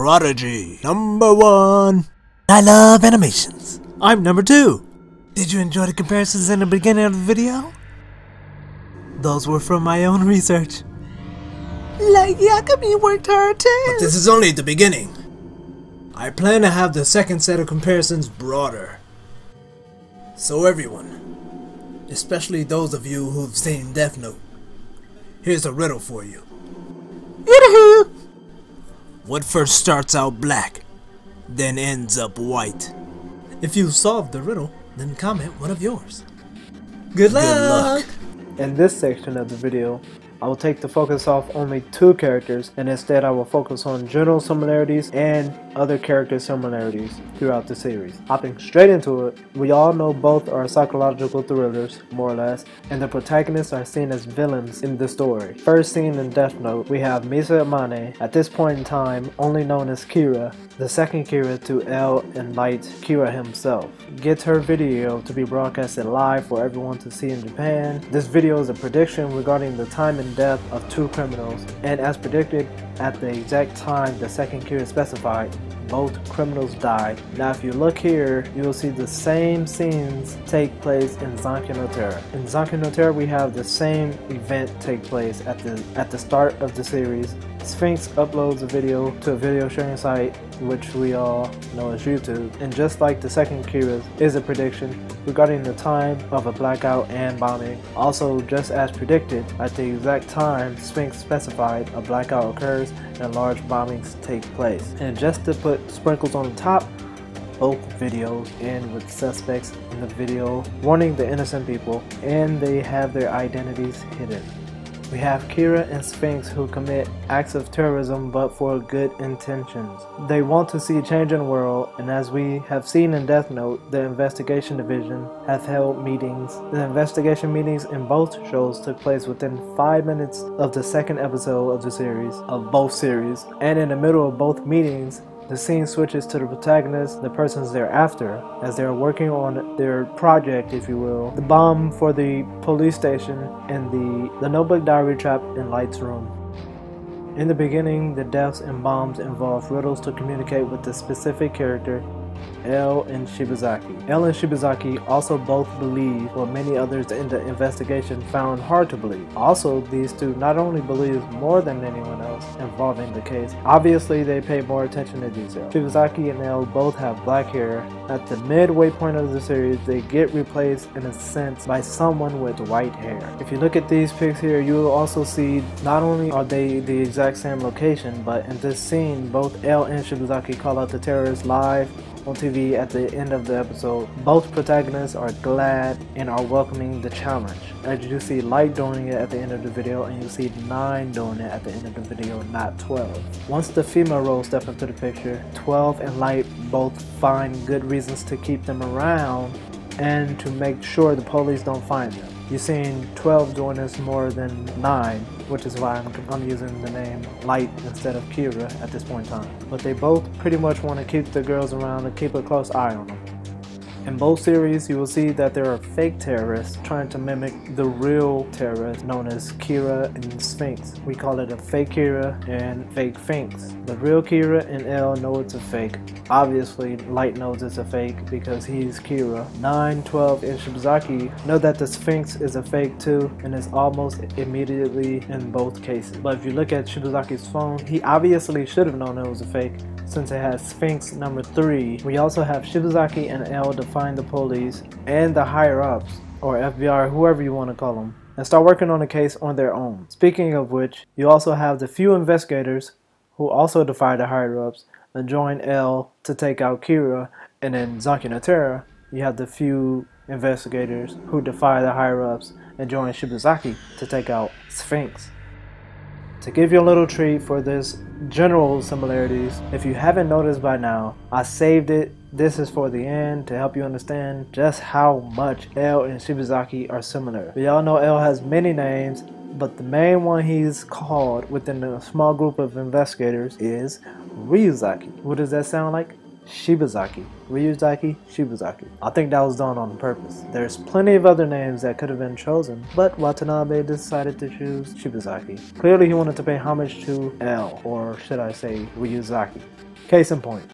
Prodigy. Number 1. I love animations. I'm number 2. Did you enjoy the comparisons in the beginning of the video? Those were from my own research. Like Yakami worked hard too. But this is only the beginning. I plan to have the second set of comparisons broader. So everyone, especially those of you who've seen Death Note, here's a riddle for you. What first starts out black, then ends up white? If you solved the riddle, then comment one of yours. Good luck! In this section of the video, I will take the focus off only 2 characters, and instead I will focus on general similarities and other character similarities throughout the series. Hopping straight into it, we all know both are psychological thrillers, more or less, and the protagonists are seen as villains in the story. First seen in Death Note, we have Misa Amane, at this point in time only known as Kira, the second Kira to L and Light Kira himself. Gets her video to be broadcasted live for everyone to see in Japan. This video is a prediction regarding the time and death of 2 criminals, and as predicted, at the exact time the second Kira specified, both criminals died. Now if you look here, you will see the same scenes take place in Zankyou no Terror. In Zankyou no Terror, we have the same event take place at the start of the series. Sphinx uploads a video to a video sharing site, which we all know as YouTube, and just like the second Kira's is a prediction regarding the time of a blackout and bombing. Also, just as predicted, at the exact time Sphinx specified, a blackout occurs and large bombings take place. And just to put sprinkles on the top, both videos end with suspects in the video warning the innocent people, and they have their identities hidden. We have Kira and Sphinx who commit acts of terrorism but for good intentions. They want to see change in the world, and as we have seen in Death Note, the investigation division have held meetings. The investigation meetings in both shows took place within 5 minutes of the second episode of the series, of both series, and in the middle of both meetings, the scene switches to the protagonist, the persons they're after, as they're working on their project, if you will, the bomb for the police station and the notebook diary trap in Light's room. In the beginning, the deaths and bombs involve riddles to communicate with the specific character, L and Shibazaki. L and Shibazaki also both believe what many others in the investigation found hard to believe. Also, these two not only believe more than anyone else involved in the case, obviously they pay more attention to detail. Shibazaki and L both have black hair. At the midway point of the series, they get replaced in a sense by someone with white hair. If you look at these pics here, you will also see not only are they the exact same location, but in this scene, both L and Shibazaki call out the terrorists live on TV at the end of the episode. Both protagonists are glad and are welcoming the challenge. As you see Light doing it at the end of the video, and you see 9 doing it at the end of the video, not 12. Once the female roles step into the picture, 12 and Light both find good reasons to keep them around and to make sure the police don't find them. You're seeing 12 doing this more than 9, which is why I'm using the name Light instead of Kira at this point in time. But they both pretty much want to keep the girls around and keep a close eye on them. In both series, you will see that there are fake terrorists trying to mimic the real terrorists known as Kira and Sphinx. We call it a fake Kira and fake Sphinx. The real Kira and L know it's a fake. Obviously, Light knows it's a fake because he's Kira. 9, 12, and Shibazaki know that the Sphinx is a fake too, and is almost immediately in both cases. But if you look at Shibazaki's phone, he obviously should have known it was a fake, since it has Sphinx number 3. We also have Shibazaki and L define the police and the higher-ups, or FBI, whoever you want to call them, and start working on the case on their own. Speaking of which, you also have the few investigators who also defy the higher-ups and join L to take out Kira, and in Zankyou no Terror, you have the few investigators who defy the higher-ups and join Shibazaki to take out Sphinx. To give you a little treat for this general similarities, if you haven't noticed by now, I saved it. This is for the end to help you understand just how much L and Shibazaki are similar. We all know L has many names, but the main one he's called within a small group of investigators is Ryuzaki. What does that sound like? Shibazaki. Ryuzaki, Shibazaki. I think that was done on purpose. There's plenty of other names that could have been chosen, but Watanabe decided to choose Shibazaki. Clearly he wanted to pay homage to L, or should I say Ryuzaki. Case in point.